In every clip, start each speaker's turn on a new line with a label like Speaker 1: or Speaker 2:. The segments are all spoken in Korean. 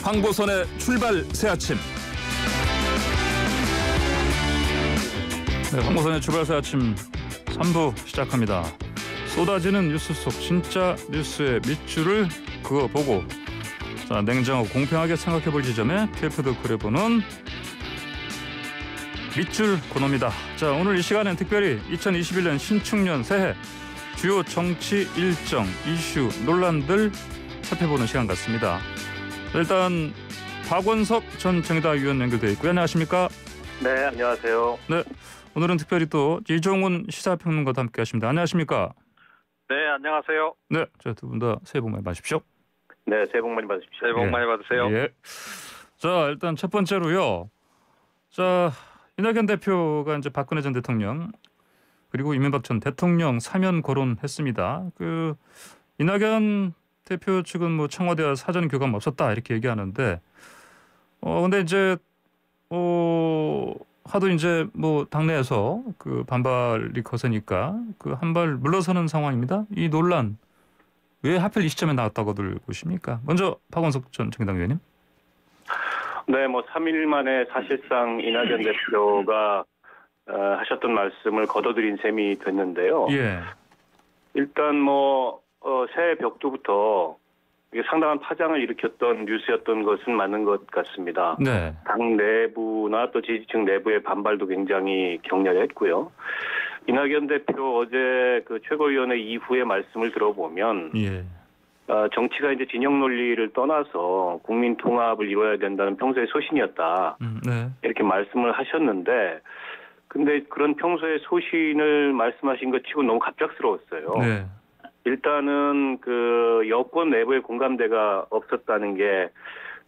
Speaker 1: 황보선의 출발 새 아침. 네, 황보선의 출발 새 아침 3부 시작합니다. 쏟아지는 뉴스 속 진짜 뉴스의 밑줄을 그어보고 자, 냉정하고 공평하게 생각해볼 지점에 TF도 그려보는 밑줄 그놈이다. 자, 오늘 이 시간엔 특별히 2021년 신축년 새해 주요 정치 일정, 이슈, 논란들 살펴보는 시간 같습니다. 일단 박원석 전 정의당 의원 연결되어 있고요. 안녕하십니까?
Speaker 2: 네, 안녕하세요.
Speaker 1: 네, 오늘은 특별히 또 이종훈 시사평론가도 함께하십니다. 안녕하십니까?
Speaker 2: 네, 안녕하세요.
Speaker 1: 네, 자, 두 분 다 새해 복 많이 받으십시오.
Speaker 2: 네, 새해 복 많이 받으십시오. 새해 복 많이 받으세요.
Speaker 1: 예. 자, 일단 첫 번째로요. 자, 이낙연 대표가 이제 박근혜 전 대통령 그리고 이명박 전 대통령 사면 거론했습니다. 그 이낙연 대표 측은 뭐 청와대와 사전 교감 없었다 이렇게 얘기하는데, 근데 이제 하도 이제 뭐 당내에서 그 반발이 거세니까 그 한 발 물러서는 상황입니다. 이 논란 왜 하필 이 시점에 나왔다고들 보십니까? 먼저 박원석 전 정의당 의원님.
Speaker 2: 네, 뭐 3일 만에 사실상 이낙연 대표가 하셨던 말씀을 거둬들인 셈이 됐는데요.
Speaker 1: 예.
Speaker 2: 일단 뭐 새해 벽두부터 이게 상당한 파장을 일으켰던 뉴스였던 것은 맞는 것 같습니다.
Speaker 1: 네.
Speaker 2: 당 내부나 또 지지층 내부의 반발도 굉장히 격렬했고요. 이낙연 대표 어제 그 최고위원회 이후의 말씀을 들어보면
Speaker 1: 예.
Speaker 2: 정치가 이제 진영 논리를 떠나서 국민 통합을 이뤄야 된다는 평소의 소신이었다.
Speaker 1: 네.
Speaker 2: 이렇게 말씀을 하셨는데, 근데 그런 평소의 소신을 말씀하신 것 치고 너무 갑작스러웠어요.
Speaker 1: 네.
Speaker 2: 일단은 그 여권 내부의 공감대가 없었다는 게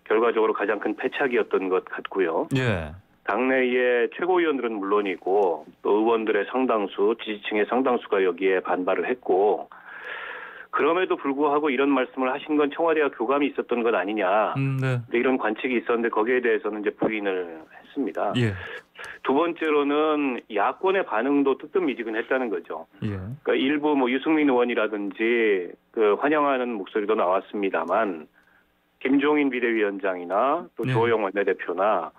Speaker 2: 결과적으로 가장 큰 패착이었던 것 같고요.
Speaker 1: 예.
Speaker 2: 당내의 최고위원들은 물론이고 또 의원들의 상당수, 지지층의 상당수가 여기에 반발을 했고, 그럼에도 불구하고 이런 말씀을 하신 건 청와대와 교감이 있었던 것 아니냐.
Speaker 1: 네.
Speaker 2: 이런 관측이 있었는데 거기에 대해서는 이제 부인을 했습니다.
Speaker 1: 예.
Speaker 2: 두 번째로는 야권의 반응도 뜨뜻미지근했다는 거죠.
Speaker 1: 예.
Speaker 2: 그러니까 일부 뭐 유승민 의원이라든지 그 환영하는 목소리도 나왔습니다만, 김종인 비대위원장이나 또
Speaker 1: 네.
Speaker 2: 조호영 원내대표나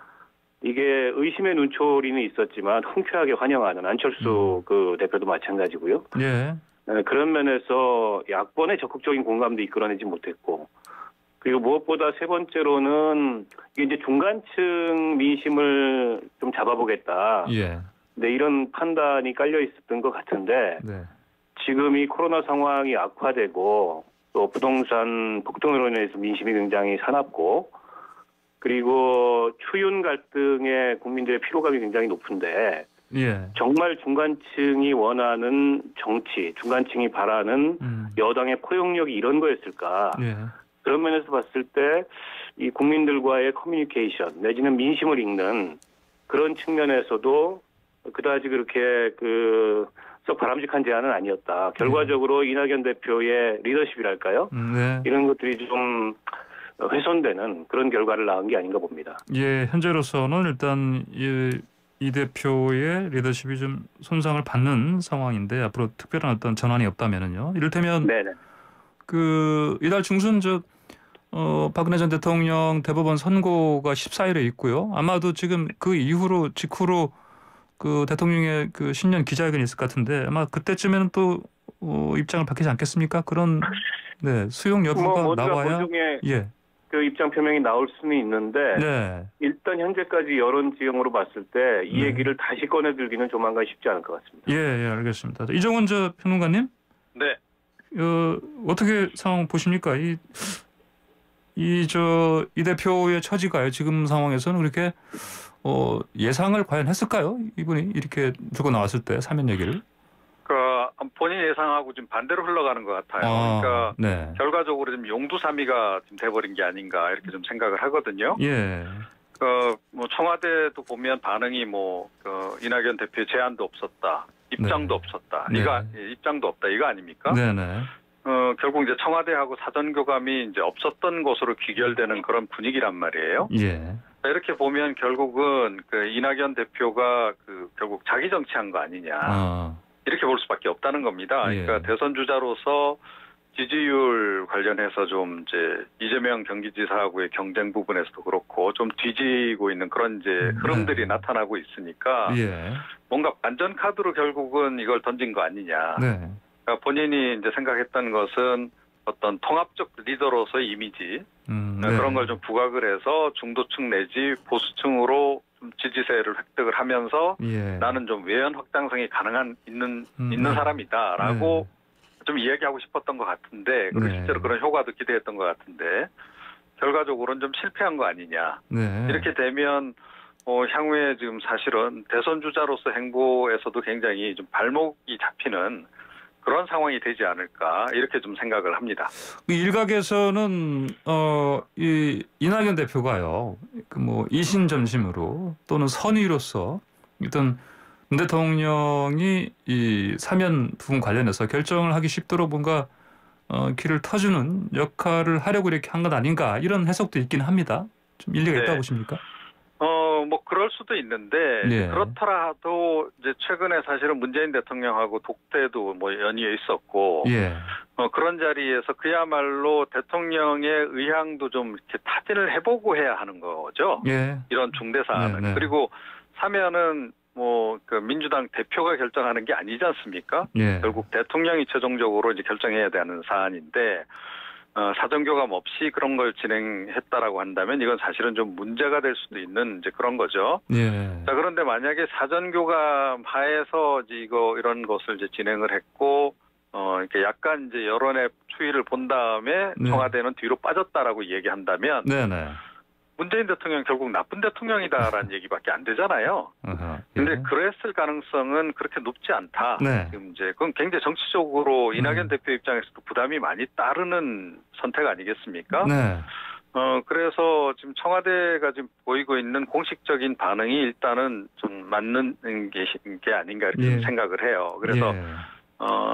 Speaker 2: 이게 의심의 눈초리는 있었지만 흔쾌하게 환영하는 안철수 그 대표도 마찬가지고요.
Speaker 1: 예.
Speaker 2: 그런 면에서 야권의 적극적인 공감도 이끌어내지 못했고, 그리고 무엇보다 세 번째로는 이게 이제 중간층 민심을 좀 잡아보겠다.
Speaker 1: 예.
Speaker 2: 네, 이런 판단이 깔려 있었던 것 같은데,
Speaker 1: 네.
Speaker 2: 지금 이 코로나 상황이 악화되고 또 부동산 폭등으로 인해서 민심이 굉장히 사납고, 그리고 추윤 갈등에 국민들의 피로감이 굉장히 높은데,
Speaker 1: 예.
Speaker 2: 정말 중간층이 원하는 정치, 중간층이 바라는 여당의 포용력이 이런 거였을까?
Speaker 1: 예.
Speaker 2: 그런 면에서 봤을 때 이 국민들과의 커뮤니케이션 내지는 민심을 읽는 그런 측면에서도 그다지 그렇게 썩 바람직한 제안은 아니었다. 결과적으로 이낙연 대표의 리더십이랄까요?
Speaker 1: 네.
Speaker 2: 이런 것들이 좀 훼손되는 그런 결과를 낳은 게 아닌가 봅니다.
Speaker 1: 예, 현재로서는 일단 이 대표의 리더십이 좀 손상을 받는 상황인데 앞으로 특별한 어떤 전환이 없다면은요. 이를테면
Speaker 2: 네네.
Speaker 1: 이달 중순 박근혜 전 대통령 대법원 선고가 14일에 있고요. 아마도 지금 그 직후로 그 대통령의 그 신년 기자회견이 있을 것 같은데 아마 그때쯤에는 또 입장을 밝히지 않겠습니까? 그런 네, 수용 여부가 나와야 예.
Speaker 2: 그 입장 표명이 나올 수는 있는데
Speaker 1: 네.
Speaker 2: 일단 현재까지 여론 지형으로 봤을 때 이
Speaker 1: 네.
Speaker 2: 얘기를 다시 꺼내들기는 조만간 쉽지 않을 것 같습니다.
Speaker 1: 예, 알겠습니다. 이종훈 평론가님,
Speaker 2: 네.
Speaker 1: 어떻게 상황 보십니까? 이 대표의 처지가요. 지금 상황에서는 그렇게 예상을 과연 했을까요? 이분이 이렇게 들고 나왔을 때 사면 얘기를.
Speaker 3: 본인 예상하고 좀 반대로 흘러가는 것 같아요. 그러니까
Speaker 1: 네.
Speaker 3: 결과적으로 좀 용두사미가 좀 돼버린 게 아닌가 이렇게 좀 생각을 하거든요.
Speaker 1: 예.
Speaker 3: 뭐 청와대도 보면 반응이 이낙연 대표의 제안도 없었다, 입장도
Speaker 1: 네.
Speaker 3: 없었다,
Speaker 1: 네.
Speaker 3: 입장도 없다 이거 아닙니까?
Speaker 1: 네네.
Speaker 3: 결국 이제 청와대하고 사전 교감이 이제 없었던 것으로 귀결되는 그런 분위기란 말이에요.
Speaker 1: 예.
Speaker 3: 이렇게 보면 결국은 이낙연 대표가 결국 자기 정치한 거 아니냐. 이렇게 볼 수밖에 없다는 겁니다.
Speaker 1: 예.
Speaker 3: 그러니까 대선 주자로서 지지율 관련해서 좀 이제 이재명 경기지사하고의 경쟁 부분에서도 그렇고 좀 뒤지고 있는 그런 이제 흐름들이
Speaker 1: 네.
Speaker 3: 나타나고 있으니까
Speaker 1: 예.
Speaker 3: 뭔가 반전 카드로 결국은 이걸 던진 거 아니냐.
Speaker 1: 네.
Speaker 3: 그러니까 본인이 이제 생각했던 것은 어떤 통합적 리더로서의 이미지
Speaker 1: 네.
Speaker 3: 그런 걸 좀 부각을 해서 중도층 내지 보수층으로 좀 지지세를 획득을 하면서
Speaker 1: 예.
Speaker 3: 나는 좀 외연 확장성이 있는
Speaker 1: 네.
Speaker 3: 사람이다라고 좀 이야기하고 싶었던 것 같은데 그리고
Speaker 1: 네.
Speaker 3: 실제로 그런 효과도 기대했던 것 같은데 결과적으로는 좀 실패한 거 아니냐.
Speaker 1: 네.
Speaker 3: 이렇게 되면 향후에 지금 사실은 대선 주자로서 행보에서도 굉장히 좀 발목이 잡히는 그런 상황이 되지 않을까 이렇게 좀 생각을 합니다.
Speaker 1: 그 일각에서는 이 이낙연 대표가요, 그 뭐 이신점심으로 또는 선의로서 일단 문 대통령이 이 사면 부분 관련해서 결정을 하기 쉽도록 뭔가 길을 터주는 역할을 하려고 이렇게 한 건 아닌가 이런 해석도 있긴 합니다. 좀 일리가
Speaker 3: 네.
Speaker 1: 있다고 보십니까?
Speaker 3: 뭐 그럴 수도 있는데
Speaker 1: 네.
Speaker 3: 그렇더라도 이제 최근에 사실은 문재인 대통령하고 독대도 뭐 연이어 있었고
Speaker 1: 예.
Speaker 3: 그런 자리에서 그야말로 대통령의 의향도 좀 이렇게 타진을 해보고 해야 하는 거죠.
Speaker 1: 예.
Speaker 3: 이런 중대 사안은.
Speaker 1: 네, 네.
Speaker 3: 그리고 사면은 뭐 그 민주당 대표가 결정하는 게 아니지 않습니까?
Speaker 1: 예.
Speaker 3: 결국 대통령이 최종적으로 이제 결정해야 되는 사안인데 사전 교감 없이 그런 걸 진행했다라고 한다면 이건 사실은 좀 문제가 될 수도 있는 이제 그런 거죠.
Speaker 1: 예.
Speaker 3: 자, 그런데 만약에 사전 교감 하에서 이제 이런 것을 이제 진행을 했고 이렇게 약간 이제 여론의 추이를 본 다음에
Speaker 1: 네.
Speaker 3: 청와대는 뒤로 빠졌다라고 얘기한다면
Speaker 1: 네네.
Speaker 3: 문재인 대통령 결국 나쁜 대통령이다라는 얘기밖에 안 되잖아요.
Speaker 1: 어허,
Speaker 3: 근데
Speaker 1: 예.
Speaker 3: 그랬을 가능성은 그렇게 높지 않다.
Speaker 1: 네.
Speaker 3: 지금 이제 그건 굉장히 정치적으로 이낙연 대표 입장에서도 부담이 많이 따르는 선택 아니겠습니까?
Speaker 1: 네.
Speaker 3: 그래서 지금 청와대가 지금 보이고 있는 공식적인 반응이 일단은 좀 맞는 게 아닌가 이렇게
Speaker 1: 예.
Speaker 3: 좀 생각을 해요. 그래서
Speaker 1: 예.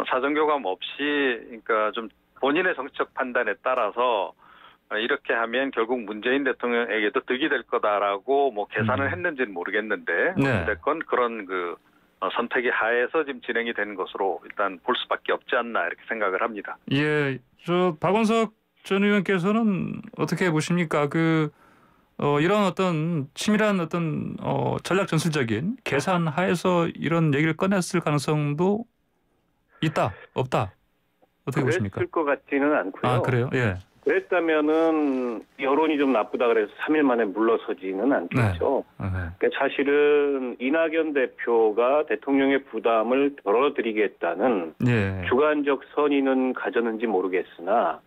Speaker 3: 사전 교감 없이 그러니까 좀 본인의 정치적 판단에 따라서 이렇게 하면 결국 문재인 대통령에게도 득이 될 거다라고 뭐 계산을 했는지는 모르겠는데
Speaker 1: 네.
Speaker 3: 어쨌건 그런 그 선택이 하에서 지금 진행이 되는 것으로 일단 볼 수밖에 없지 않나 이렇게 생각을 합니다.
Speaker 1: 예, 저 박원석 전 의원께서는 어떻게 보십니까? 이런 어떤 치밀한 어떤 전략 전술적인 계산 하에서 이런 얘기를 꺼냈을 가능성도 있다, 없다. 어떻게 보십니까?
Speaker 2: 그랬을 것 같지는 않고요.
Speaker 1: 아, 그래요? 예.
Speaker 2: 그랬다면은 여론이 좀 나쁘다 그래서 3일 만에 물러서지는 않겠죠.
Speaker 1: 네.
Speaker 2: 그러니까 사실은 이낙연 대표가 대통령의 부담을 덜어드리겠다는
Speaker 1: 예.
Speaker 2: 주관적 선의는 가졌는지 모르겠으나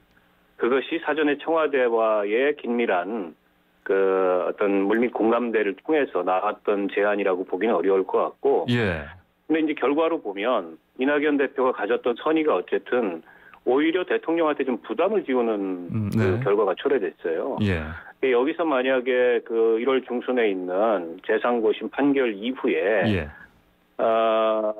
Speaker 2: 그것이 사전에 청와대와의 긴밀한 그 어떤 물밑 공감대를 통해서 나왔던 제안이라고 보기는 어려울 것 같고.
Speaker 1: 예.
Speaker 2: 근데 이제 결과로 보면 이낙연 대표가 가졌던 선의가 어쨌든 오히려 대통령한테 좀 부담을 지우는
Speaker 1: 네.
Speaker 2: 그 결과가 초래됐어요.
Speaker 1: 예.
Speaker 2: 여기서 만약에 그 1월 중순에 있는 재상고심 판결 이후에
Speaker 1: 예.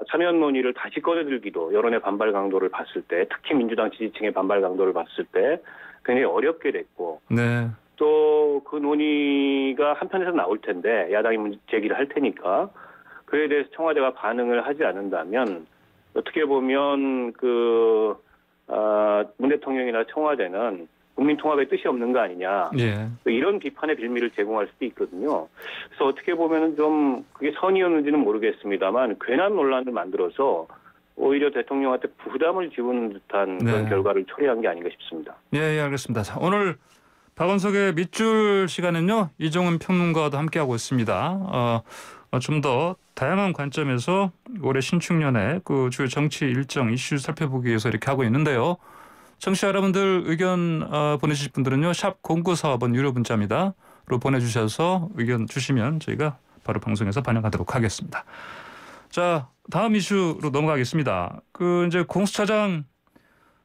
Speaker 2: 사면 논의를 다시 꺼내들기도 여론의 반발 강도를 봤을 때 특히 민주당 지지층의 반발 강도를 봤을 때 굉장히 어렵게 됐고
Speaker 1: 네.
Speaker 2: 또 그 논의가 한편에서 나올 텐데 야당이 문제 제기를 할 테니까 그에 대해서 청와대가 반응을 하지 않는다면 어떻게 보면 문 대통령이나 청와대는 국민 통합의 뜻이 없는 거 아니냐.
Speaker 1: 예.
Speaker 2: 이런 비판의 빌미를 제공할 수도 있거든요. 그래서 어떻게 보면은 좀 그게 선이었는지는 모르겠습니다만 괜한 논란을 만들어서 오히려 대통령한테 부담을 지우는 듯한 그런
Speaker 1: 네.
Speaker 2: 결과를 초래한 게 아닌가 싶습니다.
Speaker 1: 예, 알겠습니다. 자, 오늘 박원석의 밑줄 시간은요, 이종훈 평론가와도 함께하고 있습니다. 좀 더 다양한 관점에서 올해 신축년의 그 주요 정치 일정 이슈 살펴보기 위해서 이렇게 하고 있는데요. 청취자 여러분들 의견 보내주실 분들은요. 샵 0945번 유료 문자입니다. 로 보내주셔서 의견 주시면 저희가 바로 방송에서 반영하도록 하겠습니다. 자, 다음 이슈로 넘어가겠습니다. 이제 공수처장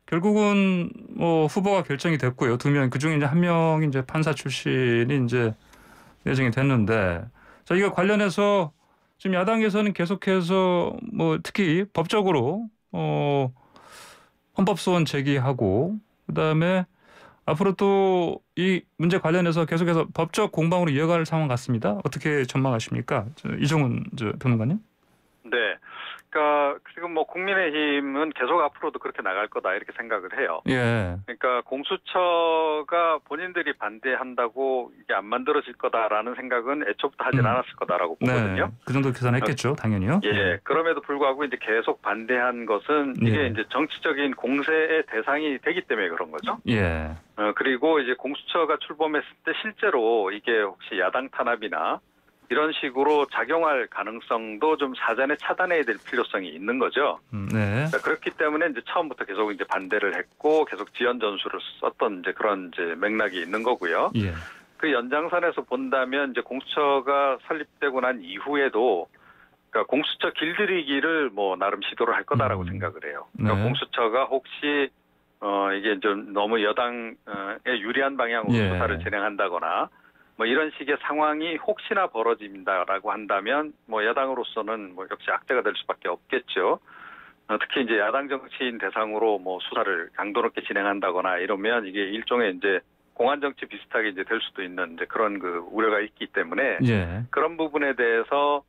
Speaker 1: 결국은 뭐 후보가 결정이 됐고요. 2명, 그중에 이제 1명이 이제 판사 출신이 이제 예정이 됐는데, 자, 이거 관련해서 지금 야당에서는 계속해서 뭐 특히 법적으로 헌법소원 제기하고 그다음에 앞으로 또 이 문제 관련해서 계속해서 법적 공방으로 이어갈 상황 같습니다. 어떻게 전망하십니까? 이종훈 평론가님?
Speaker 3: 네. 그러니까 지금 뭐 국민의힘은 계속 앞으로도 그렇게 나갈 거다 이렇게 생각을 해요.
Speaker 1: 예.
Speaker 3: 그러니까 공수처가 본인들이 반대한다고 이게 안 만들어질 거다라는 생각은 애초부터 하진 않았을 거다라고 보거든요.
Speaker 1: 네. 그 정도 계산했겠죠, 당연히요.
Speaker 3: 예. 그럼에도 불구하고 이제 계속 반대한 것은 이게
Speaker 1: 예.
Speaker 3: 이제 정치적인 공세의 대상이 되기 때문에 그런 거죠.
Speaker 1: 예.
Speaker 3: 그리고 이제 공수처가 출범했을 때 실제로 이게 혹시 야당 탄압이나 이런 식으로 작용할 가능성도 좀 사전에 차단해야 될 필요성이 있는 거죠.
Speaker 1: 네.
Speaker 3: 그렇기 때문에 이제 처음부터 계속 이제 반대를 했고 계속 지연 전술을 썼던 이제 그런 이제 맥락이 있는 거고요.
Speaker 1: 예.
Speaker 3: 그 연장선에서 본다면 이제 공수처가 설립되고 난 이후에도 그러니까 공수처 길들이기를 뭐 나름 시도를 할 거다라고 생각을 해요. 그러니까
Speaker 1: 네.
Speaker 3: 공수처가 혹시 이게 좀 너무 여당에 유리한 방향으로
Speaker 1: 예.
Speaker 3: 수사를 진행한다거나 뭐 이런 식의 상황이 혹시나 벌어진다라고 한다면 뭐 야당으로서는 뭐 역시 악재가 될 수밖에 없겠죠. 특히 이제 야당 정치인 대상으로 뭐 수사를 강도 높게 진행한다거나 이러면 이게 일종의 이제 공안 정치 비슷하게 이제 될 수도 있는 이제 그런 그 우려가 있기 때문에
Speaker 1: 예.
Speaker 3: 그런 부분에 대해서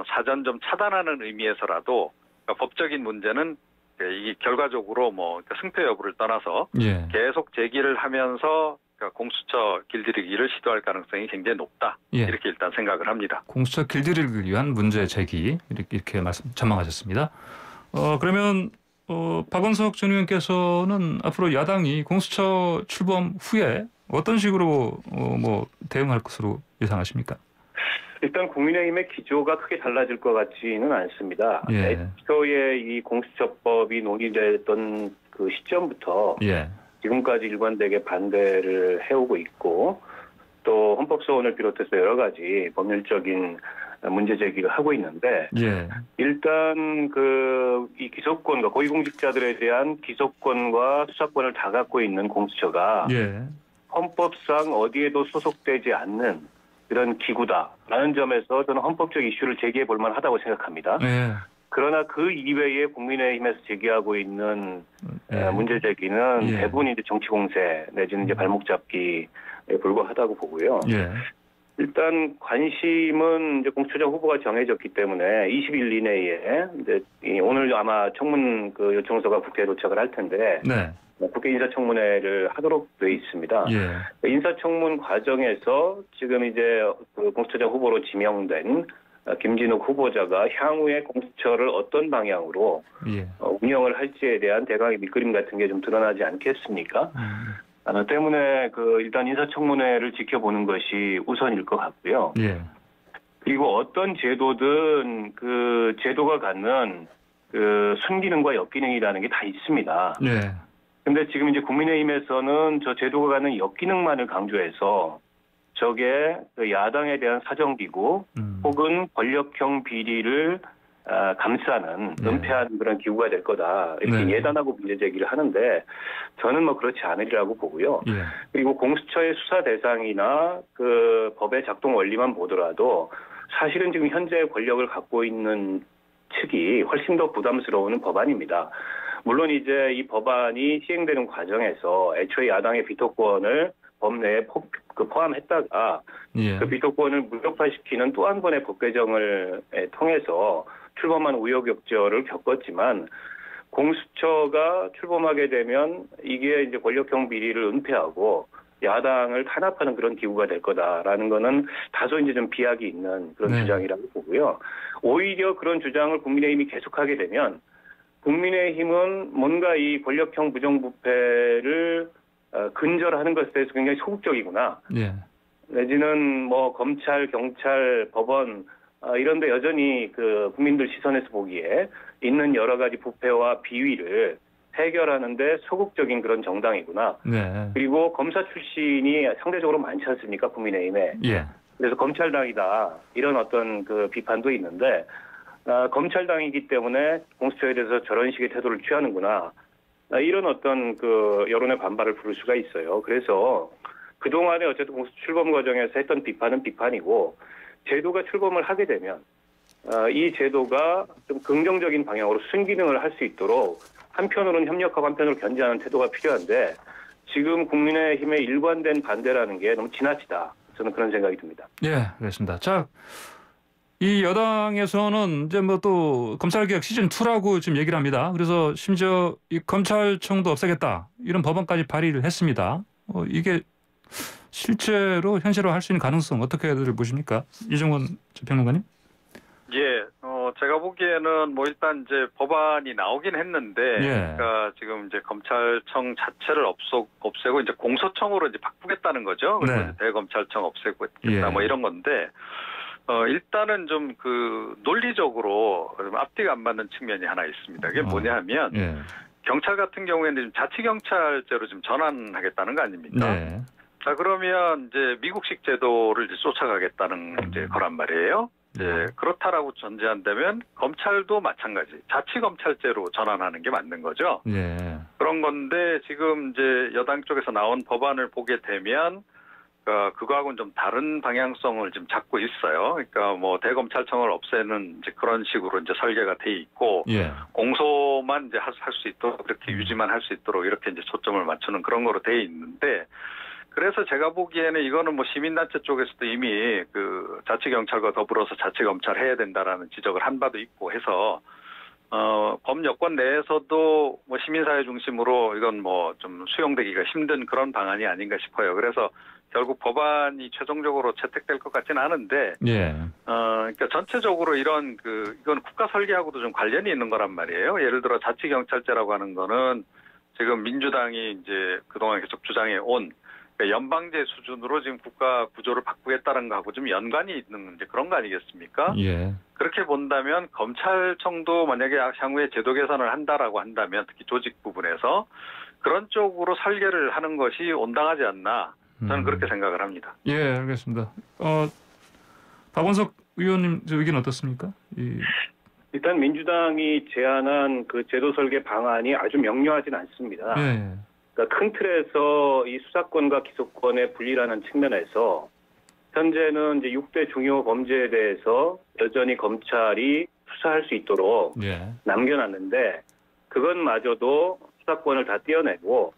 Speaker 3: 사전 좀 차단하는 의미에서라도 그러니까 법적인 문제는 이 결과적으로 뭐 승패 여부를 떠나서
Speaker 1: 예.
Speaker 3: 계속 제기를 하면서 공수처 길들이기를 시도할 가능성이 굉장히 높다.
Speaker 1: 예.
Speaker 3: 이렇게 일단 생각을 합니다.
Speaker 1: 공수처 길들이기를 위한 문제 제기 이렇게 전망하셨습니다. 그러면 박원석 전 의원께서는 앞으로 야당이 공수처 출범 후에 어떤 식으로 뭐 대응할 것으로 예상하십니까?
Speaker 2: 일단 국민의힘의 기조가 크게 달라질 것 같지는 않습니다.
Speaker 1: 예.
Speaker 2: 애초에 이 공수처법이 논의됐던 그 시점부터
Speaker 1: 예.
Speaker 2: 지금까지 일관되게 반대를 해오고 있고 또 헌법소원을 비롯해서 여러 가지 법률적인 문제 제기를 하고 있는데
Speaker 1: 예.
Speaker 2: 일단 이 기소권과 고위공직자들에 대한 기소권과 수사권을 다 갖고 있는 공수처가
Speaker 1: 예.
Speaker 2: 헌법상 어디에도 소속되지 않는 이런 기구다라는 점에서 저는 헌법적 이슈를 제기해 볼 만하다고 생각합니다.
Speaker 1: 예.
Speaker 2: 그러나 그 이외에 국민의힘에서 제기하고 있는
Speaker 1: 예.
Speaker 2: 문제 제기는
Speaker 1: 예.
Speaker 2: 대부분 이제 정치 공세 내지는 이제 발목 잡기에 불과하다고 보고요.
Speaker 1: 예.
Speaker 2: 일단 관심은 이제 공수처장 후보가 정해졌기 때문에 20일 이내에 이제 오늘 아마 청문 그 요청서가 국회에 도착을 할 텐데
Speaker 1: 네.
Speaker 2: 국회 인사청문회를 하도록 돼 있습니다.
Speaker 1: 예.
Speaker 2: 인사청문 과정에서 지금 이제 그 공수처장 후보로 지명된 김진욱 후보자가 향후에 공수처를 어떤 방향으로
Speaker 1: 예.
Speaker 2: 운영을 할지에 대한 대강의 밑그림 같은 게 좀 드러나지 않겠습니까? 때문에 일단 인사청문회를 지켜보는 것이 우선일 것 같고요.
Speaker 1: 예.
Speaker 2: 그리고 어떤 제도든 그 제도가 갖는 그 순기능과 역기능이라는 게 다 있습니다.
Speaker 1: 예.
Speaker 2: 근데 지금 이제 국민의힘에서는 저 제도가 갖는 역기능만을 강조해서 저게 그 야당에 대한 사정기구 혹은 권력형 비리를 감싸는 은폐하는 그런 기구가 될 거다 이렇게
Speaker 1: 네.
Speaker 2: 예단하고 문제 제기를 하는데 저는 뭐 그렇지 않으리라고 보고요.
Speaker 1: 예.
Speaker 2: 그리고 공수처의 수사 대상이나 그 법의 작동 원리만 보더라도 사실은 지금 현재 권력을 갖고 있는 측이 훨씬 더 부담스러운 법안입니다. 물론 이제 이 법안이 시행되는 과정에서 애초에 야당의 비토권을 법 내에 포함했다가
Speaker 1: 예.
Speaker 2: 그 비토권을 무력화시키는 또 한 번의 법 개정을 통해서 출범한 우여곡절을 겪었지만 공수처가 출범하게 되면 이게 이제 권력형 비리를 은폐하고 야당을 탄압하는 그런 기구가 될 거다라는 거는 다소 이제 좀 비약이 있는 그런
Speaker 1: 네.
Speaker 2: 주장이라고 보고요. 오히려 그런 주장을 국민의힘이 계속하게 되면 국민의힘은 뭔가 이 권력형 부정부패를 근절하는 것에 대해서 굉장히 소극적이구나.
Speaker 1: 예.
Speaker 2: 내지는 뭐 검찰, 경찰, 법원 이런 데 여전히 그 국민들 시선에서 보기에 있는 여러 가지 부패와 비위를 해결하는데 소극적인 그런 정당이구나.
Speaker 1: 네.
Speaker 2: 그리고 검사 출신이 상대적으로 많지 않습니까? 국민의힘에.
Speaker 1: 예.
Speaker 2: 그래서 검찰당이다. 이런 어떤 그 비판도 있는데 검찰당이기 때문에 공수처에 대해서 저런 식의 태도를 취하는구나. 이런 어떤 그 여론의 반발을 부를 수가 있어요. 그래서 그동안에 어쨌든 공수처 출범 과정에서 했던 비판은 비판이고 제도가 출범을 하게 되면 이 제도가 좀 긍정적인 방향으로 순기능을 할 수 있도록 한편으로는 협력하고 한편으로 견제하는 태도가 필요한데 지금 국민의힘의 일관된 반대라는 게 너무 지나치다. 저는 그런 생각이 듭니다.
Speaker 1: 예, 알겠습니다. 자, 이 여당에서는 이제 뭐 또 검찰개혁 시즌 2라고 지금 얘기를 합니다. 그래서 심지어 이 검찰청도 없애겠다 이런 법안까지 발의를 했습니다. 이게 실제로 현실화할 수 있는 가능성 어떻게들 보십니까, 이종원 평론가님?
Speaker 3: 예, 제가 보기에는 뭐 일단 이제 법안이 나오긴 했는데,
Speaker 1: 예.
Speaker 3: 그러니까 지금 이제 검찰청 자체를 없애고 이제 공소청으로 이제 바꾸겠다는 거죠. 그리고
Speaker 1: 네.
Speaker 3: 이제 대검찰청 없애겠다
Speaker 1: 예.
Speaker 3: 뭐 이런 건데, 일단은 좀 그 논리적으로 앞뒤가 안 맞는 측면이 하나 있습니다. 그게 뭐냐면
Speaker 1: 예.
Speaker 3: 경찰 같은 경우에는 지금 자치경찰제로 지금 전환하겠다는 거 아닙니까?
Speaker 1: 네.
Speaker 3: 자, 그러면 이제 미국식 제도를 이제 쫓아가겠다는 이제 거란 말이에요. 예, 그렇다라고 전제한다면 검찰도 마찬가지 자치검찰제로 전환하는 게 맞는 거죠.
Speaker 1: 예.
Speaker 3: 그런 건데 지금 이제 여당 쪽에서 나온 법안을 보게 되면 그거하고는 좀 다른 방향성을 지금 잡고 있어요. 그러니까 뭐 대검찰청을 없애는 이제 그런 식으로 이제 설계가 돼 있고,
Speaker 1: 예.
Speaker 3: 공소만 이제 할 수 있도록 그렇게 유지만 할 수 있도록 이렇게 이제 초점을 맞추는 그런 거로 돼 있는데, 그래서 제가 보기에는 이거는 뭐 시민단체 쪽에서도 이미 그 자치경찰과 더불어서 자치검찰 해야 된다라는 지적을 한 바도 있고 해서 범여권 내에서도 뭐 시민사회 중심으로 이건 뭐 좀 수용되기가 힘든 그런 방안이 아닌가 싶어요. 그래서 결국 법안이 최종적으로 채택될 것 같지는 않은데,
Speaker 1: 예.
Speaker 3: 그러니까 전체적으로 이건 국가 설계하고도 좀 관련이 있는 거란 말이에요. 예를 들어 자치경찰제라고 하는 거는 지금 민주당이 이제 그동안 계속 주장해 온 연방제 수준으로 지금 국가 구조를 바꾸겠다는 거하고 좀 연관이 있는 이제 그런 거 아니겠습니까?
Speaker 1: 예.
Speaker 3: 그렇게 본다면 검찰청도 만약에 향후에 제도 개선을 한다라고 한다면 특히 조직 부분에서 그런 쪽으로 설계를 하는 것이 온당하지 않나, 저는 그렇게 생각을 합니다.
Speaker 1: 예, 알겠습니다. 박원석 의원님 의견 어떻습니까?
Speaker 2: 일단 민주당이 제안한 그 제도 설계 방안이 아주 명료하진 않습니다.
Speaker 1: 예.
Speaker 2: 그러니까 큰 틀에서 이 수사권과 기소권의 분리라는 측면에서 현재는 이제 6대 중요 범죄에 대해서 여전히 검찰이 수사할 수 있도록
Speaker 1: 예.
Speaker 2: 남겨놨는데, 그것마저도 수사권을 다 떼어내고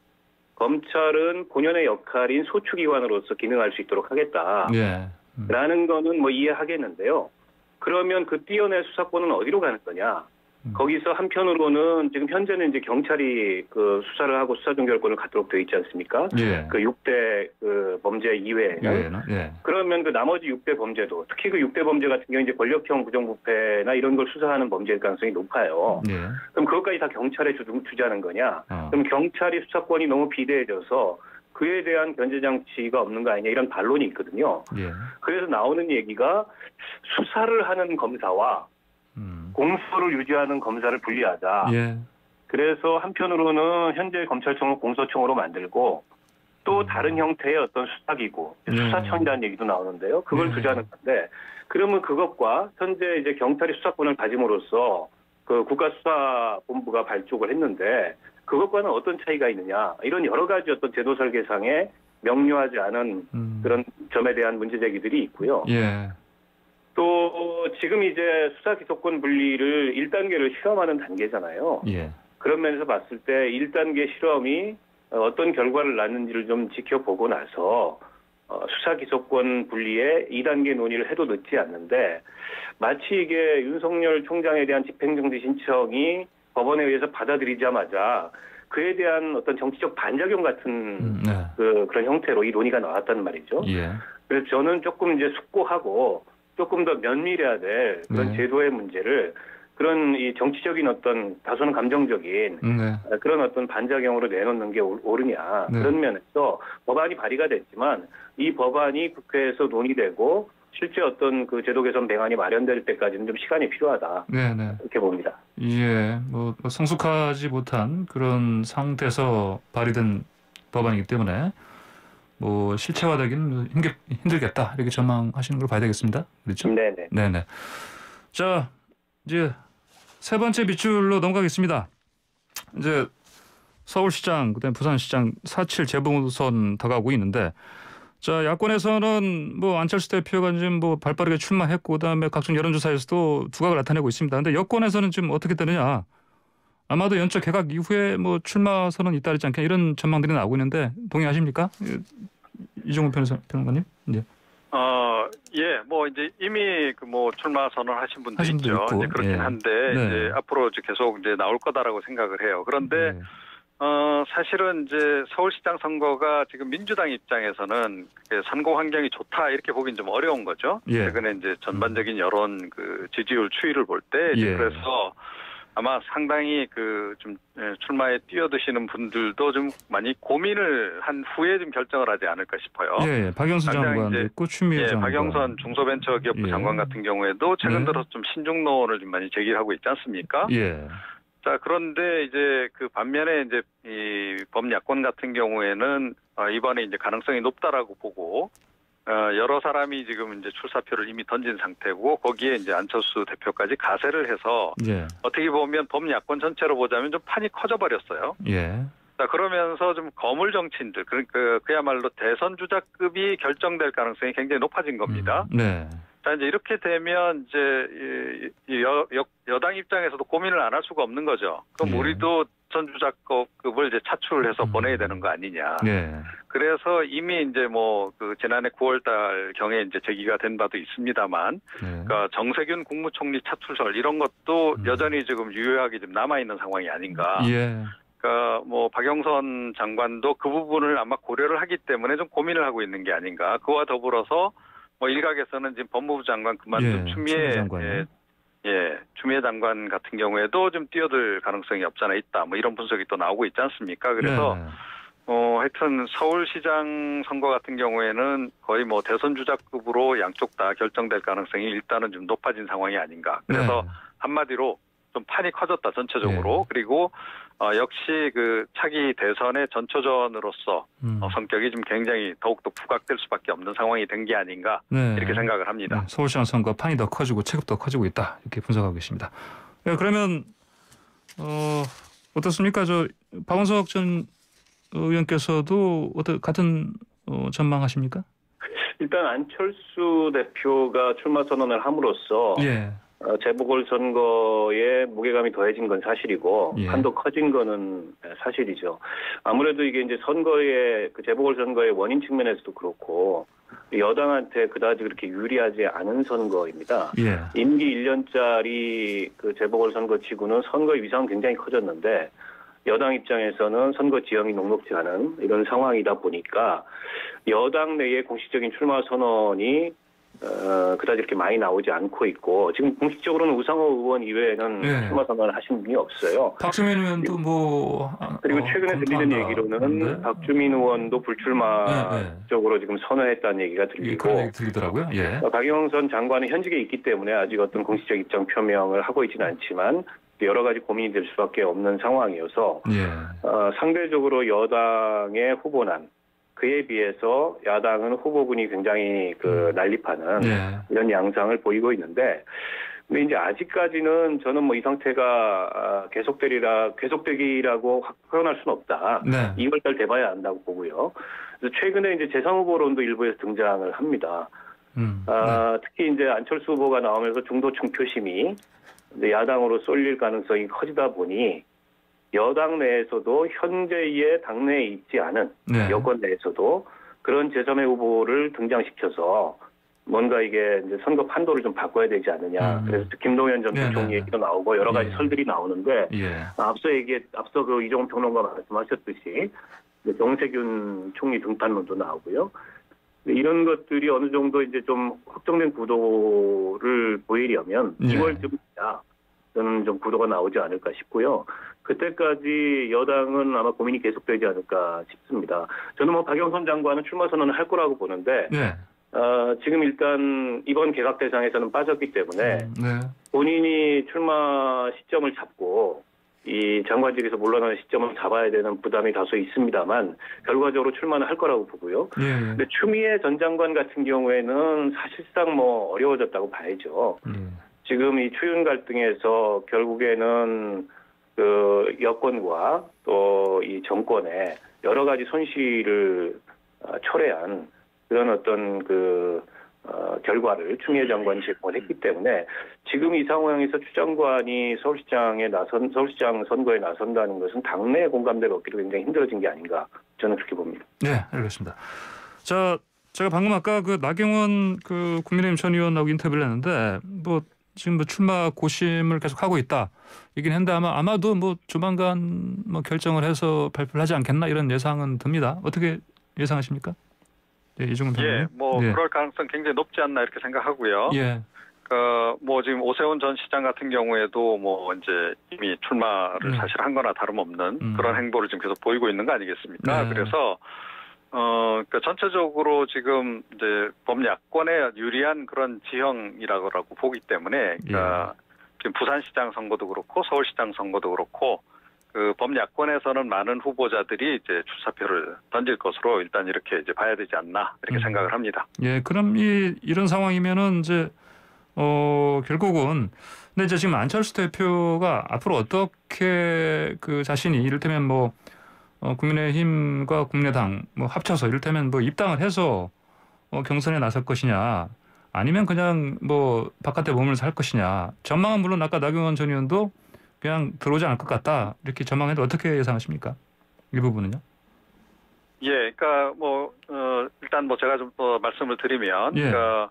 Speaker 2: 검찰은 본연의 역할인 소추기관으로서 기능할 수 있도록 하겠다.
Speaker 1: 예.
Speaker 2: 라는 거는 뭐 이해하겠는데요. 그러면 그 떼어낼 수사권은 어디로 가는 거냐? 거기서 한편으로는 지금 현재는 이제 경찰이 그 수사를 하고 수사 종결권을 갖도록 되어 있지 않습니까?
Speaker 1: 예.
Speaker 2: 그 6대 그 범죄 이외에는.
Speaker 1: 예.
Speaker 2: 그러면 그 나머지 6대 범죄도, 특히 그 6대 범죄 같은 경우 이제 권력형 부정부패나 이런 걸 수사하는 범죄일 가능성이 높아요.
Speaker 1: 예.
Speaker 2: 그럼 그것까지 다 경찰에 주자는 거냐?
Speaker 1: 어.
Speaker 2: 그럼 경찰이 수사권이 너무 비대해져서 그에 대한 견제 장치가 없는 거 아니냐, 이런 반론이 있거든요.
Speaker 1: 예.
Speaker 2: 그래서 나오는 얘기가 수사를 하는 검사와 공소를 유지하는 검사를 분리하자.
Speaker 1: 예.
Speaker 2: 그래서 한편으로는 현재 검찰청을 공소청으로 만들고 또 다른 형태의 어떤 수사기구, 수사청이라는 얘기도 나오는데요. 그걸 두자는 건데, 그러면 그것과 현재 이제 경찰이 수사권을 가짐으로써 그 국가수사본부가 발족을 했는데 그것과는 어떤 차이가 있느냐, 이런 여러 가지 어떤 제도 설계상에 명료하지 않은 그런 점에 대한 문제 제기들이 있고요.
Speaker 1: 예.
Speaker 2: 또 지금 이제 수사 기소권 분리를 1단계를 실험하는 단계잖아요.
Speaker 1: 예.
Speaker 2: 그런 면에서 봤을 때 1단계 실험이 어떤 결과를 낳는지를 좀 지켜보고 나서 수사 기소권 분리에 2단계 논의를 해도 늦지 않는데, 마치 이게 윤석열 총장에 대한 집행정지 신청이 법원에 의해서 받아들이자마자 그에 대한 어떤 정치적 반작용 같은 그런 형태로 이 논의가 나왔단 말이죠.
Speaker 1: 예.
Speaker 2: 그래서 저는 조금 이제 숙고하고 조금 더 면밀해야 될 그런 제도의 문제를 그런 이 정치적인 어떤 다소는 감정적인 그런 어떤 반작용으로 내놓는 게 옳으냐, 그런 면에서 법안이 발의가 됐지만 이 법안이 국회에서 논의되고 실제 어떤 그 제도 개선 방안이 마련될 때까지는 좀 시간이 필요하다. 이렇게 봅니다.
Speaker 1: 예, 뭐 성숙하지 못한 그런 상태에서 발의된 법안이기 때문에 뭐 실체화되기는 힘들겠다, 이렇게 전망하시는 걸 봐야 되겠습니다. 그렇죠? 네네. 자, 이제 세 번째 빗줄로 넘어가겠습니다. 이제 서울시장, 그다음에 부산시장 4.7 재보선 다가오고 있는데, 자, 야권에서는 뭐 안철수 대표가 지금 뭐 발빠르게 출마했고, 그다음에 각종 여론조사에서도 두각을 나타내고 있습니다. 근데 여권에서는 지금 어떻게 되느냐? 아마도 연초 개각 이후에 뭐 출마 선언이 잇따르지 않겠냐, 이런 전망들이 나오고 있는데 동의하십니까? 이종훈 평론가님? 네.
Speaker 3: 예, 뭐 이제 이미 그 뭐 출마 선언하신 분도
Speaker 1: 하신 분도
Speaker 3: 있죠.
Speaker 1: 있고,
Speaker 3: 이제 그렇긴
Speaker 1: 예.
Speaker 3: 한데
Speaker 1: 네.
Speaker 3: 이제 앞으로 이제 계속 이제 나올 거다라고 생각을 해요. 그런데
Speaker 1: 네.
Speaker 3: 사실은 이제 서울시장 선거가 지금 민주당 입장에서는 선거 환경이 좋다 이렇게 보긴 좀 어려운 거죠.
Speaker 1: 예.
Speaker 3: 최근에 이제 전반적인 여론 그 지지율 추이를 볼 때
Speaker 1: 예.
Speaker 3: 그래서 아마 상당히 그 좀 출마에 뛰어드시는 분들도 좀 많이 고민을 한 후에 좀 결정을 하지 않을까 싶어요.
Speaker 1: 예, 박영선
Speaker 3: 당장
Speaker 1: 장관도
Speaker 3: 이제
Speaker 1: 있고 추미애
Speaker 3: 예,
Speaker 1: 장관.
Speaker 3: 박영선 중소벤처기업부
Speaker 1: 예.
Speaker 3: 장관 같은 경우에도 최근
Speaker 1: 네.
Speaker 3: 들어서 좀 신중론을 좀 많이 제기하고 있지 않습니까?
Speaker 1: 예.
Speaker 3: 자, 그런데 이제 그 반면에 이제 이 범야권 같은 경우에는 이번에 이제 가능성이 높다라고 보고 여러 사람이 지금 이제 출사표를 이미 던진 상태고 거기에 이제 안철수 대표까지 가세를 해서
Speaker 1: 예.
Speaker 3: 어떻게 보면 범야권 전체로 보자면 좀 판이 커져버렸어요.
Speaker 1: 예.
Speaker 3: 자, 그러면서 좀 거물 정치인들, 그러니까 그야말로 대선 주자급이 결정될 가능성이 굉장히 높아진 겁니다.
Speaker 1: 네.
Speaker 3: 자, 이제 이렇게 되면 이제 여당 입장에서도 고민을 안 할 수가 없는 거죠. 그럼
Speaker 1: 예.
Speaker 3: 우리도 전주자급을 이제 차출을 해서 보내야 되는 거 아니냐.
Speaker 1: 예.
Speaker 3: 그래서 이미 이제 뭐 그 지난해 9월달 경에 이제 제기가 된 바도 있습니다만,
Speaker 1: 네.
Speaker 3: 그러니까 정세균 국무총리 차출설 이런 것도 여전히 지금 유효하게 좀 남아 있는 상황이 아닌가.
Speaker 1: 예.
Speaker 3: 그러니까 뭐 박영선 장관도 그 부분을 아마 고려를 하기 때문에 좀 고민을 하고 있는 게 아닌가. 그와 더불어서 뭐 일각에서는 지금 법무부 장관 그만둔
Speaker 1: 예,
Speaker 3: 추미애
Speaker 1: 장관이요.
Speaker 3: 추미애 장관 같은 경우에도 좀 뛰어들 가능성이 없잖아 있다. 뭐 이런 분석이 또 나오고 있지 않습니까? 그래서
Speaker 1: 네.
Speaker 3: 하여튼 서울시장 선거 같은 경우에는 거의 뭐 대선 주자급으로 양쪽 다 결정될 가능성이 일단은 좀 높아진 상황이 아닌가. 그래서
Speaker 1: 네.
Speaker 3: 한마디로 좀 판이 커졌다 전체적으로. 그리고 역시 그 차기 대선의 전초전으로서 성격이 좀 굉장히 더욱더 부각될 수밖에 없는 상황이 된 게 아닌가
Speaker 1: 네.
Speaker 3: 이렇게 생각을 합니다.
Speaker 1: 네, 서울시장 선거 판이 더 커지고 체급도 더 커지고 있다 이렇게 분석하고 계십니다. 네, 그러면 어떻습니까? 저 박원석 전 의원께서도 같은 전망하십니까?
Speaker 2: 일단 안철수 대표가 출마 선언을 함으로써
Speaker 1: 예.
Speaker 2: 재보궐선거에 무게감이 더해진 건 사실이고
Speaker 1: 예.
Speaker 2: 한도 커진 거는 사실이죠. 아무래도 이게 이제 선거의 그 재보궐선거의 원인 측면에서도 그렇고 여당한테 그다지 그렇게 유리하지 않은 선거입니다.
Speaker 1: 예.
Speaker 2: 임기 1년짜리 그 재보궐선거 치고는 선거의 위상은 굉장히 커졌는데 여당 입장에서는 선거 지형이 녹록지 않은 이런 상황이다 보니까 여당 내에 공식적인 출마 선언이 그다지 이렇게 많이 나오지 않고 있고 지금 공식적으로는 우상호 의원 이외에는
Speaker 1: 네.
Speaker 2: 출마 선언을 하신 분이 없어요.
Speaker 1: 박주민 의원도 뭐
Speaker 2: 그리고 최근에 들리는 얘기로는 박주민 의원도 불출마 쪽으로 지금 선언했다는 얘기가 들리고
Speaker 1: 그런 얘기 들리더라고요. 예.
Speaker 2: 박영선 장관은 현직에 있기 때문에 아직 어떤 공식적 입장 표명을 하고 있지는 않지만 여러 가지 고민이 될 수밖에 없는 상황이어서
Speaker 1: 예.
Speaker 2: 상대적으로 여당의 후보난 그에 비해서 야당은 후보군이 굉장히 난립하는
Speaker 1: 예.
Speaker 2: 이런 양상을 보이고 있는데, 근데 이제 아직까지는 저는 뭐 이 상태가 계속되기라고 표현할 수는 없다.
Speaker 1: 네.
Speaker 2: 2월달 돼봐야 안다고 보고요. 그래서 최근에 이제 재선 후보론도 일부에서 등장을 합니다.
Speaker 1: 네.
Speaker 2: 특히 이제 안철수 후보가 나오면서 중도층 표심이 이제 야당으로 쏠릴 가능성이 커지다 보니. 여당 내에서도 현재의 당내에 있지 않은
Speaker 1: 네.
Speaker 2: 여권 내에서도 그런 제3의 후보를 등장시켜서 뭔가 이게 이제 선거 판도를 좀 바꿔야 되지 않느냐. 그래서 김동연 전 부총리 얘기도 나오고 여러 가지 설들이 나오는데 앞서 그 이종훈 평론가 말씀하셨듯이 정세균 총리 등판론도 나오고요. 이런 것들이 어느 정도 이제 좀 확정된 구도를 보이려면 2월쯤이야. 저는 좀 구도가 나오지 않을까 싶고요. 그때까지 여당은 아마 고민이 계속되지 않을까 싶습니다. 저는 뭐 박영선 장관은 출마 선언을 할 거라고 보는데 지금 일단 이번 개각 대상에서는 빠졌기 때문에 본인이 출마 시점을 잡고 이 장관직에서 물러나는 시점을 잡아야 되는 부담이 다소 있습니다만 결과적으로 출마는 할 거라고 보고요. 근데 추미애 전 장관 같은 경우에는 사실상 뭐 어려워졌다고 봐야죠. 지금 이 추윤 갈등에서 결국에는 그 여권과 또 이 정권에 여러 가지 손실을 초래한 그런 어떤 결과를 추미애 장관이 제공했기 때문에 지금 이 상황에서 추 장관이 서울시장 선거에 나선다는 것은 당내 공감대가 없기로 굉장히 힘들어진 게 아닌가 저는 그렇게 봅니다.
Speaker 1: 네, 알겠습니다. 자, 제가 방금 아까 그 나경원 그 국민의힘 전 의원하고 인터뷰를 했는데 뭐 지금 뭐 출마 고심을 계속 하고 있다 얘기는 했는데 아마도 뭐 조만간 뭐 결정을 해서 발표를 하지 않겠나 이런 예상은 듭니다. 어떻게 예상하십니까? 네, 이종훈
Speaker 3: 예,
Speaker 1: 변호사님.
Speaker 3: 뭐
Speaker 1: 네.
Speaker 3: 그럴 가능성 굉장히 높지 않나 이렇게 생각하고요.
Speaker 1: 예.
Speaker 3: 뭐 지금 오세훈 전 시장 같은 경우에도 뭐 이제 이미 출마를 사실 한 거나 다름없는 그런 행보를 지금 계속 보이고 있는 거 아니겠습니까?
Speaker 1: 네.
Speaker 3: 그래서 그러니까 전체적으로 지금 이제 범야권에 유리한 그런 지형이라고 보기 때문에 그러니까 지금 부산시장 선거도 그렇고 서울시장 선거도 그렇고 그 범야권에서는 많은 후보자들이 이제 출사표를 던질 것으로 일단 이렇게 이제 봐야 되지 않나 이렇게 생각을 합니다.
Speaker 1: 예, 그럼 이런 상황이면은 이제 결국은 근데 이제 지금 안철수 대표가 앞으로 어떻게 그 자신이 이를테면 뭐 국민의힘과 국민의당 뭐 합쳐서 이를테면 뭐 입당을 해서 경선에 나설 것이냐 아니면 그냥 뭐 바깥에 머물면서 할 것이냐 전망은 물론 아까 나경원 전 의원도 그냥 들어오지 않을 것 같다 이렇게 전망해도 어떻게 예상하십니까? 이 부분은요?
Speaker 3: 예, 그러니까 뭐 일단 뭐 제가 좀 더 말씀을 드리면,
Speaker 1: 예.
Speaker 3: 그러니까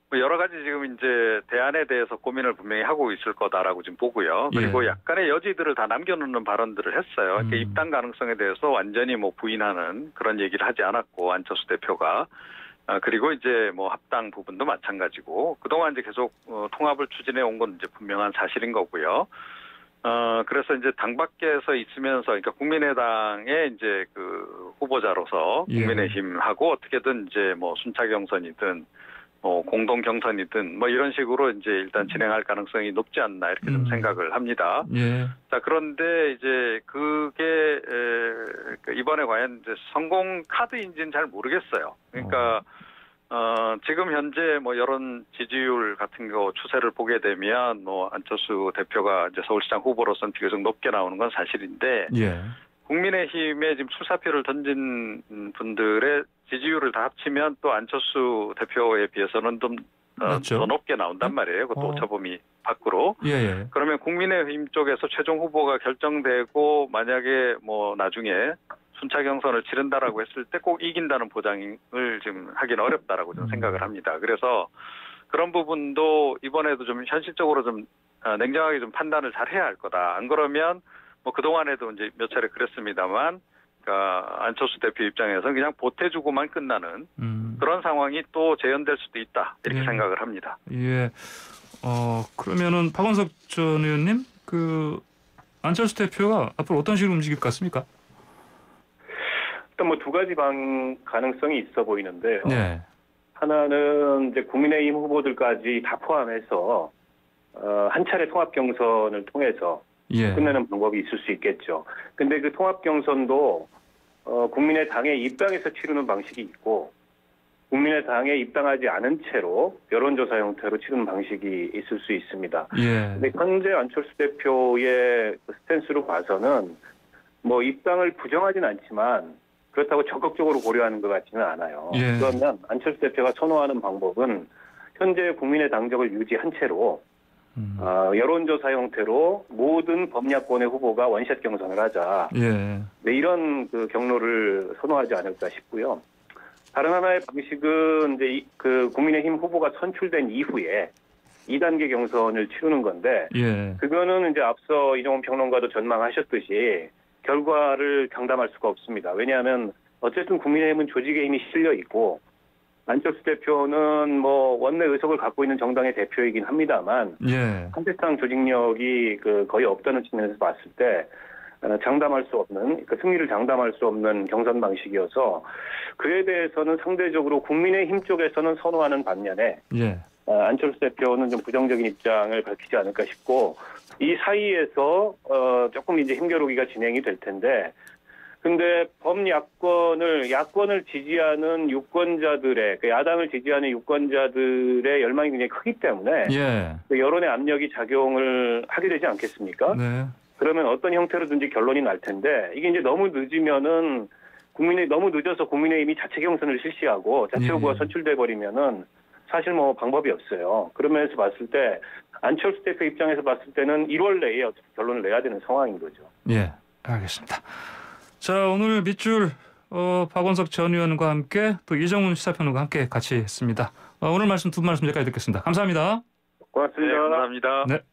Speaker 3: 뭐 여러 가지 지금 이제 대안에 대해서 고민을 분명히 하고 있을 거다라고 지금 보고요. 그리고
Speaker 1: 예.
Speaker 3: 약간의 여지들을 다 남겨놓는 발언들을 했어요. 그러니까 입당 가능성에 대해서 완전히 뭐 부인하는 그런 얘기를 하지 않았고 안철수 대표가. 그리고 이제 뭐 합당 부분도 마찬가지고 그동안 이제 계속 통합을 추진해 온 건 이제 분명한 사실인 거고요. 그래서 이제 당 밖에서 있으면서, 그러니까 국민의당의 이제 그 후보자로서
Speaker 1: 예.
Speaker 3: 국민의힘하고 어떻게든 이제 뭐 순차 경선이든 공동 경선이든 뭐 이런 식으로 이제 일단 진행할 가능성이 높지 않나 이렇게 좀 생각을 합니다.
Speaker 1: 예.
Speaker 3: 자, 그런데 이제 그게 이번에 과연 이제 성공 카드인지는 잘 모르겠어요. 그러니까 지금 현재 뭐 여론 지지율 같은 거 추세를 보게 되면 뭐 안철수 대표가 이제 서울시장 후보로서는 비교적 높게 나오는 건 사실인데
Speaker 1: 예.
Speaker 3: 국민의힘에 지금 출사표를 던진 분들의 지지율을 다 합치면 또 안철수 대표에 비해서는 좀 더 높게 나온단 말이에요. 그것도 오차범위 밖으로.
Speaker 1: 예.
Speaker 3: 그러면 국민의힘 쪽에서 최종 후보가 결정되고 만약에 뭐 나중에 순차 경선을 치른다라고 했을 때 꼭 이긴다는 보장을 지금 하기는 어렵다라고 좀 생각을 합니다. 그래서 그런 부분도 이번에도 좀 현실적으로 좀 냉정하게 좀 판단을 잘 해야 할 거다. 안 그러면 뭐 그동안에도 이제 몇 차례 그랬습니다만, 그러니까 안철수 대표 입장에서는 그냥 보태주고만 끝나는 그런 상황이 또 재현될 수도 있다. 이렇게 생각을 합니다.
Speaker 1: 예. 그러면은 박원석 전 의원님, 그 안철수 대표가 앞으로 어떤 식으로 움직일 것 같습니까?
Speaker 2: 일단 뭐 두 가지 가능성이 있어 보이는데요.
Speaker 1: 네.
Speaker 2: 하나는 이제 국민의힘 후보들까지 다 포함해서 한 차례 통합 경선을 통해서
Speaker 1: 예.
Speaker 2: 끝내는 방법이 있을 수 있겠죠. 근데 그 통합 경선도 국민의당에 입당해서 치르는 방식이 있고 국민의당에 입당하지 않은 채로 여론조사 형태로 치르는 방식이 있을 수 있습니다.
Speaker 1: 예.
Speaker 2: 근데 현재 안철수 대표의 스탠스로 봐서는 뭐 입당을 부정하진 않지만 그렇다고 적극적으로 고려하는 것 같지는 않아요.
Speaker 1: 예.
Speaker 2: 그러면 안철수 대표가 선호하는 방법은 현재 국민의 당적을 유지한 채로 여론조사 형태로 모든 범야권의 후보가 원샷 경선을 하자.
Speaker 1: 예.
Speaker 2: 네, 이런 그 경로를 선호하지 않을까 싶고요. 다른 하나의 방식은 이제 그 국민의힘 후보가 선출된 이후에 2단계 경선을 치르는 건데,
Speaker 1: 예.
Speaker 2: 그거는 이제 앞서 이종훈 평론가도 전망하셨듯이 결과를 장담할 수가 없습니다. 왜냐하면 어쨌든 국민의힘은 조직에 힘이 실려 있고 안철수 대표는 뭐 원내 의석을 갖고 있는 정당의 대표이긴 합니다만
Speaker 1: 예.
Speaker 2: 한대당 조직력이 거의 없다는 측면에서 봤을 때 장담할 수 없는, 승리를 장담할 수 없는 경선 방식이어서 그에 대해서는 상대적으로 국민의힘 쪽에서는 선호하는 반면에
Speaker 1: 예.
Speaker 2: 안철수 대표는 좀 부정적인 입장을 밝히지 않을까 싶고 이 사이에서 조금 이제 힘겨루기가 진행이 될 텐데, 근데 야권을 지지하는 유권자들의, 야당을 지지하는 유권자들의 열망이 굉장히 크기 때문에
Speaker 1: 예.
Speaker 2: 여론의 압력이 작용을 하게 되지 않겠습니까?
Speaker 1: 네.
Speaker 2: 그러면 어떤 형태로든지 결론이 날 텐데 이게 이제 너무 늦으면은 너무 늦어서 국민의힘이 자체 경선을 실시하고 자체 후보가 선출돼 버리면은 사실 뭐 방법이 없어요. 그런 면에서 봤을 때 안철수 대표 입장에서 봤을 때는 1월 내에 어떻게 결론을 내야 되는 상황인 거죠.
Speaker 1: 예, 알겠습니다. 자, 오늘 밑줄 박원석 전 의원과 함께 또 이정훈 시사평론가 함께 같이 했습니다. 오늘 말씀 두 말씀 여기까지 듣겠습니다. 감사합니다.
Speaker 2: 고맙습니다.
Speaker 3: 네, 감사합니다.
Speaker 1: 네.